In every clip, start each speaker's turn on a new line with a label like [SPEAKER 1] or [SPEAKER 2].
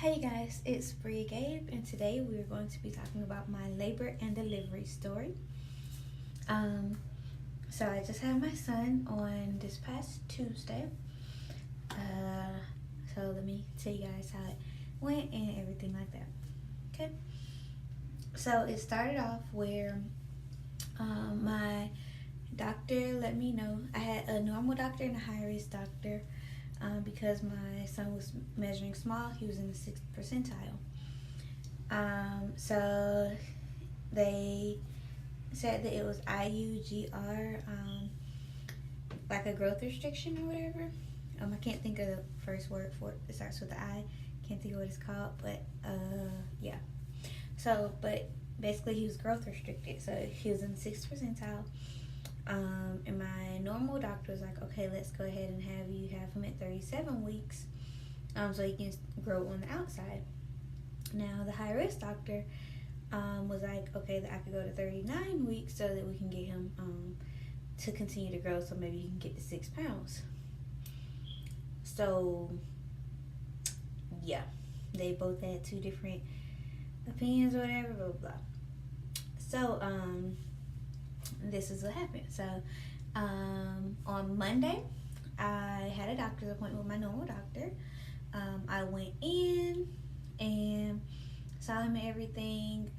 [SPEAKER 1] Hey guys, it's Bria Gabe, and today we are going to be talking about my labor and delivery story. Um, so I just had my son on this past Tuesday. So let me tell you guys how it went and everything like that. Okay. So it started off where my doctor let me know I had a normal doctor and a high risk doctor. Because my son was measuring small, he was in the 6th percentile. So they said that it was IUGR, like a growth restriction or whatever. I can't think of the first word for it. It starts with the I. Can't think of what it's called, but yeah. So, but basically he was growth restricted. So he was in the 6th percentile. And my normal doctor was like, okay, let's go ahead and have him at 37 weeks, so he can grow on the outside. Now the high risk doctor was like, okay, that I could go to 39 weeks so that we can get him to continue to grow, so maybe he can get to 6 pounds. So yeah, they both had two different opinions or whatever, blah blah blah. So this is what happened. So on Monday, I had a doctor's appointment with my normal doctor. I went in and saw him and everything.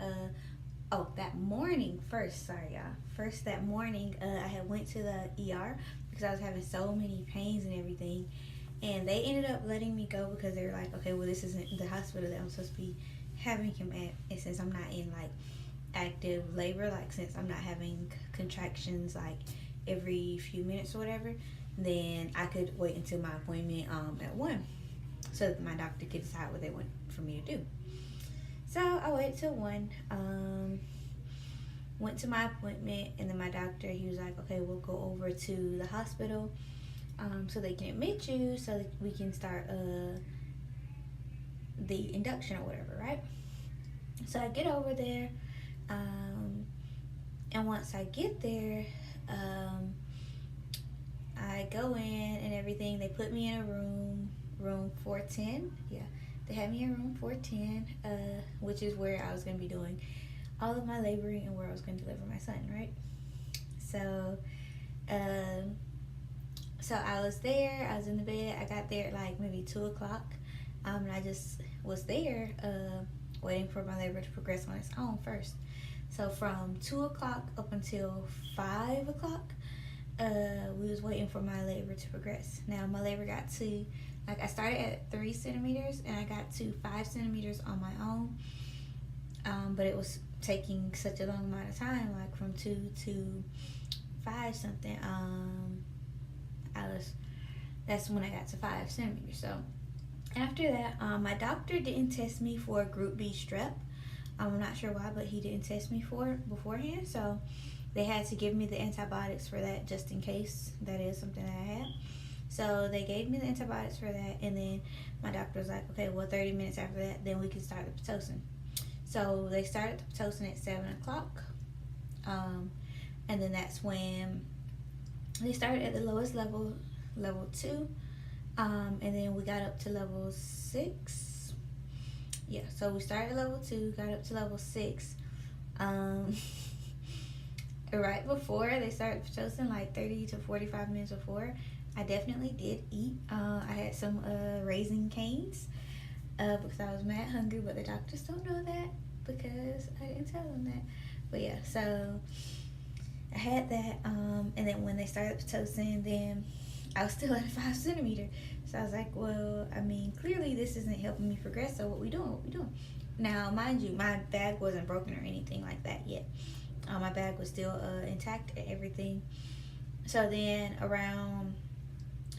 [SPEAKER 1] That morning first, sorry y'all. First that morning, I had went to the ER because I was having so many pains and everything. And they ended up letting me go because they were like, okay, well, this isn't the hospital that I'm supposed to be having him at. And since I'm not in like active labor, like since I'm not having contractions like every few minutes or whatever, then I could wait until my appointment at 1 so that my doctor could decide what they want for me to do. So I waited till 1, went to my appointment, and then my doctor, he was like, okay, we'll go over to the hospital so they can admit you so that we can start the induction or whatever, right? So I get over there. And once I get there, I go in and everything. They put me in a room 410. Yeah, they had me in room 410, which is where I was going to be doing all of my laboring and where I was going to deliver my son, right? So, so I was there. I was in the bed. I got there at like maybe 2 o'clock, and I just was there waiting for my labor to progress on its own first. So from 2 o'clock up until 5 o'clock, we was waiting for my labor to progress. Now my labor got to, like, I started at 3 centimeters and I got to 5 centimeters on my own. But it was taking such a long amount of time, like from 2 to 5 something. That's when I got to 5 centimeters. So after that, my doctor didn't test me for group B strep. I'm not sure why, but he didn't test me for it beforehand. So they had to give me the antibiotics for that just in case that is something that I had. So they gave me the antibiotics for that. And then my doctor was like, okay, well, 30 minutes after that, then we can start the Pitocin. So they started the Pitocin at 7 o'clock. And then that's when they started at the lowest level, level 2. And then we got up to level 6. Yeah, so we started at level 2, got up to level 6. Right before they started Pitocin, like 30 to 45 minutes before, I definitely did eat. I had some Raisin Canes because I was mad hungry, but the doctors don't know that because I didn't tell them that. But yeah, so I had that, and then when they started Pitocin, then I was still at 5 centimeter. So I was like, well, I mean, clearly this isn't helping me progress, so what we doing? Now, mind you, my bag wasn't broken or anything like that yet. My bag was still intact and everything. So then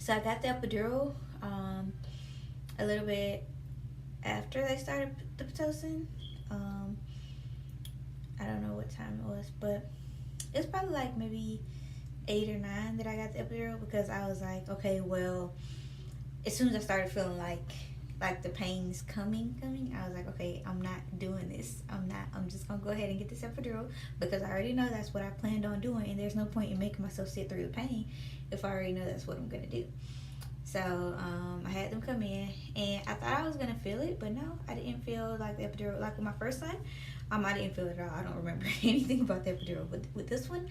[SPEAKER 1] so I got the epidural a little bit after they started the Pitocin. I don't know what time it was, but it's probably like maybe 8 or 9 that I got the epidural, because I was like, okay, well, as soon as I started feeling like the pain's coming, I was like, okay, I'm not doing this. I'm just gonna go ahead and get this epidural because I already know that's what I planned on doing, and there's no point in making myself sit through the pain if I already know that's what I'm gonna do. So I had them come in, and I thought I was gonna feel it, but no, I didn't feel like the epidural. Like with my first son, I didn't feel it at all. I don't remember anything about the epidural. But with this one,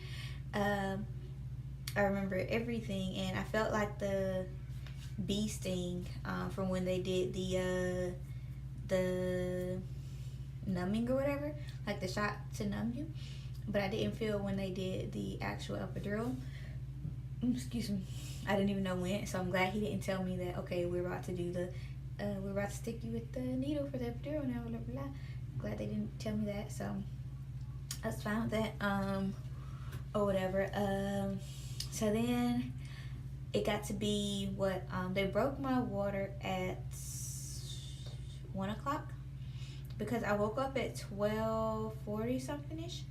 [SPEAKER 1] um, I remember everything, and I felt like the bee sting from when they did the numbing or whatever, like the shot to numb you. But I didn't feel when they did the actual epidural. Excuse me. I didn't even know when, so I'm glad he didn't tell me that. Okay, we're about to do we're about to stick you with the needle for the epidural now. Blah, blah, blah. Glad they didn't tell me that. So I was fine with that. Or whatever. So then it got to be what they broke my water at 1 o'clock because I woke up at 12:40 something ish.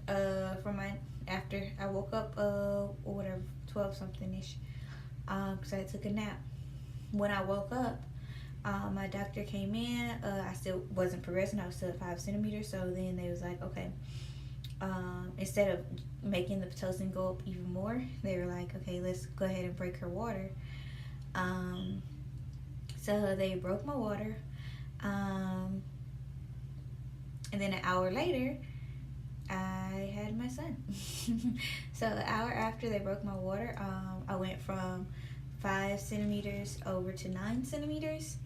[SPEAKER 1] From my after I woke up or whatever 12 something ish. Because I took a nap. When I woke up, my doctor came in. I still wasn't progressing. I was still at 5 centimeters. So then they was like, okay. Instead of making the Pitocin go up even more, they were like, okay, let's go ahead and break her water. So they broke my water. And then an hour later, I had my son. So an hour after they broke my water, I went from 5 centimeters over to 9 centimeters,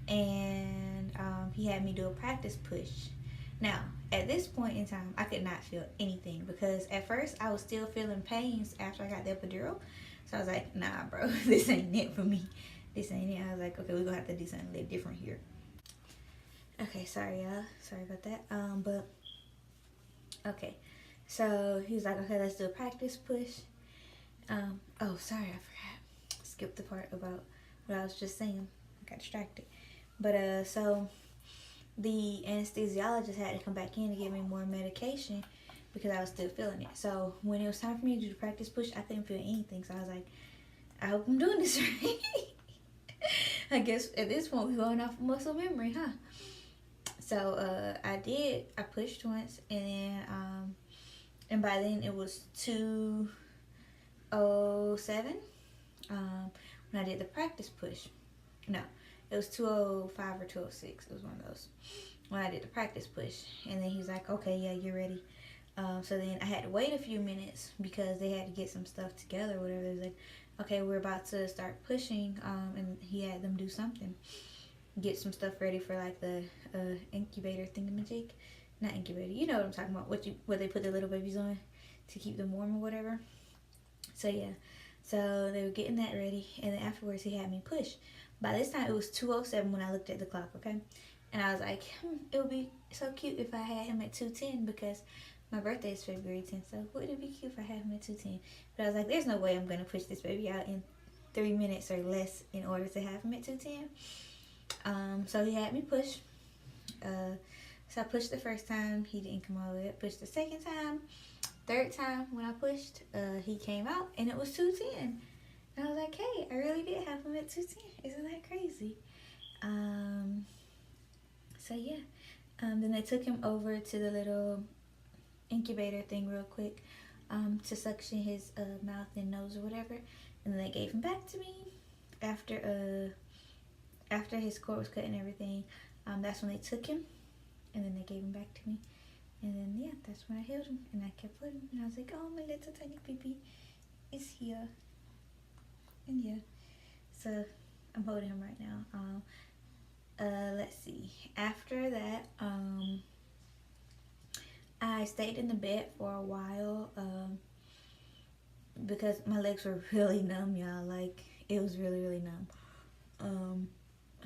[SPEAKER 1] and he had me do a practice push. Now, at this point in time, I could not feel anything because at first I was still feeling pains after I got the epidural. So I was like, nah, bro, this ain't it for me. This ain't it. I was like, okay, we're gonna have to do something a little different here. Okay, sorry, y'all. Sorry about that. But okay, so he was like, okay, let's do a practice push. Oh, sorry, I forgot. Skipped the part about what I was just saying. I got distracted. But so the anesthesiologist had to come back in to give me more medication because I was still feeling it. So when it was time for me to do the practice push, I couldn't feel anything. So I was like, I hope I'm doing this right. I guess at this point we're going off of muscle memory, huh? So I did. I pushed once, and then and by then it was 2:07 when I did the practice push. No, it was 2:05 or 2:06. It was one of those when I did the practice push. And then he was like, okay, yeah, you're ready. So then I had to wait a few minutes because they had to get some stuff together or whatever. They was like, okay, we're about to start pushing, and he had them do something, get some stuff ready for like the incubator thingamajig. Not incubator, you know what I'm talking about, what they put the little babies on to keep them warm or whatever. So yeah, so they were getting that ready, and then afterwards he had me push. By this time it was 2:07 when I looked at the clock, okay? And I was like, it would be so cute if I had him at 2:10 because my birthday is February 10th, so wouldn't it be cute if I had him at 2:10? But I was like, there's no way I'm going to push this baby out in 3 minutes or less in order to have him at 2:10. So he had me push. So I pushed the first time, he didn't come all the way up. Pushed the second time. Third time when I pushed, he came out and it was 2:10. And I was like, hey, I really did have him at 2:10. Isn't that crazy? So yeah. Then they took him over to the little incubator thing real quick to suction his mouth and nose or whatever. And then they gave him back to me after his cord was cut and everything. That's when they took him, and then they gave him back to me. And then yeah, that's when I held him and I kept putting him. And I was like, oh, my little tiny baby is here. And yeah, so I'm holding him right now. Let's see. After that, I stayed in the bed for a while because my legs were really numb, y'all. Like, it was really, really numb.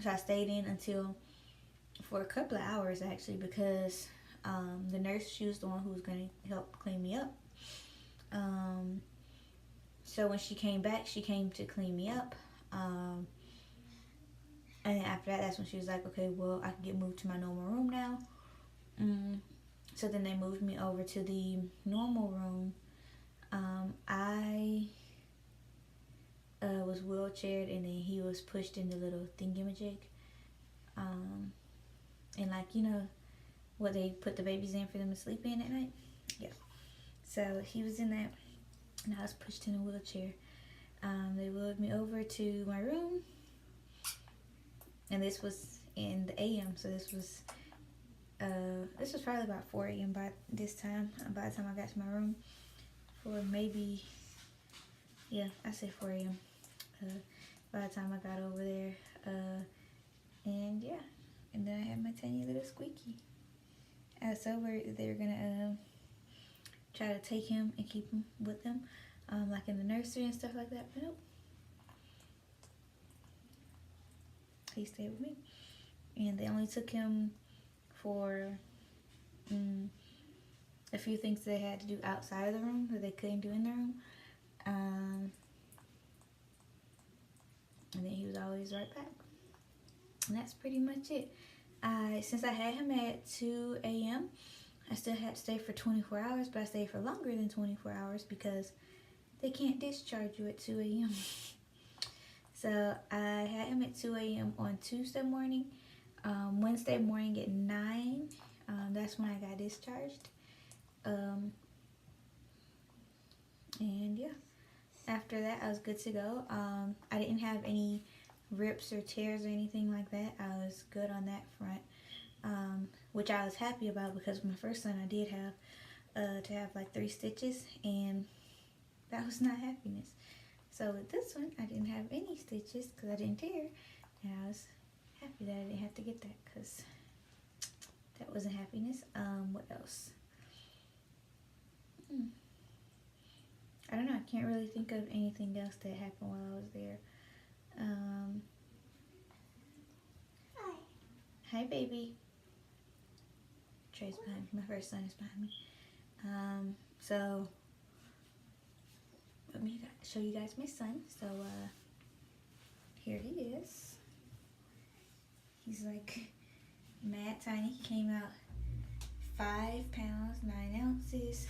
[SPEAKER 1] So I stayed in for a couple of hours actually because the nurse, she was the one who was going to help clean me up. So when she came back, she came to clean me up. And then after that, that's when she was like, okay, well, I can get moved to my normal room now. So then they moved me over to the normal room. I was wheelchaired, and then he was pushed in the little thingamajig. And like, you know, what they put the babies in for them to sleep in at night? Yeah. So he was in that, and I was pushed in a wheelchair. They wheeled me over to my room, and this was in the AM. So this was probably about 4 a.m. by this time. By the time I got to my room, for maybe, yeah, I say 4 a.m. By the time I got over there, and yeah, and then I had my tiny little squeaky. I was so worried they were gonna try to take him and keep him with them, like in the nursery and stuff like that. But nope, he stayed with me, and they only took him for a few things they had to do outside of the room that they couldn't do in the room, and then he was always right back. And that's pretty much it. Since I had him at 2 a.m., I still had to stay for 24 hours, but I stayed for longer than 24 hours because they can't discharge you at 2 a.m. So I had him at 2 a.m. on Tuesday morning. Wednesday morning at 9, that's when I got discharged. And yeah, after that I was good to go. I didn't have any rips or tears or anything like that. I was good on that front, which I was happy about because with my first son I did have to have like 3 stitches, and that was not happiness. So with this one I didn't have any stitches because I didn't tear, and I was happy that I didn't have to get that because that wasn't happiness. What else? I don't know. I can't really think of anything else that happened while I was there. Hi, baby. Trey's behind me. My first son is behind me. So let me show you guys my son. So here he is. He's like mad tiny. He came out 5 pounds 9 ounces.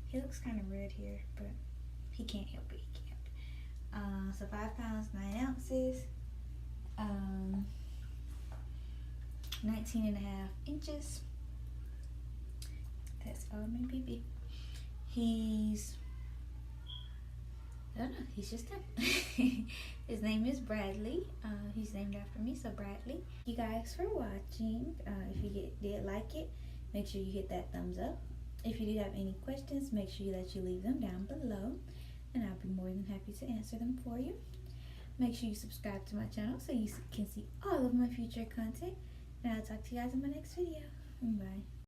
[SPEAKER 1] He looks kind of red here, but he can't help it. He can't. So 5 pounds 9 ounces. 19 and a half inches. That's all my baby. He's, I don't know, he's just him. His name is Bradley. He's named after me, so Bradley. Thank you guys for watching. If you did like it, make sure you hit that thumbs up. If you do have any questions, make sure that you leave them down below, and I'll be more than happy to answer them for you. Make sure you subscribe to my channel so you can see all of my future content, and I'll talk to you guys in my next video. Bye.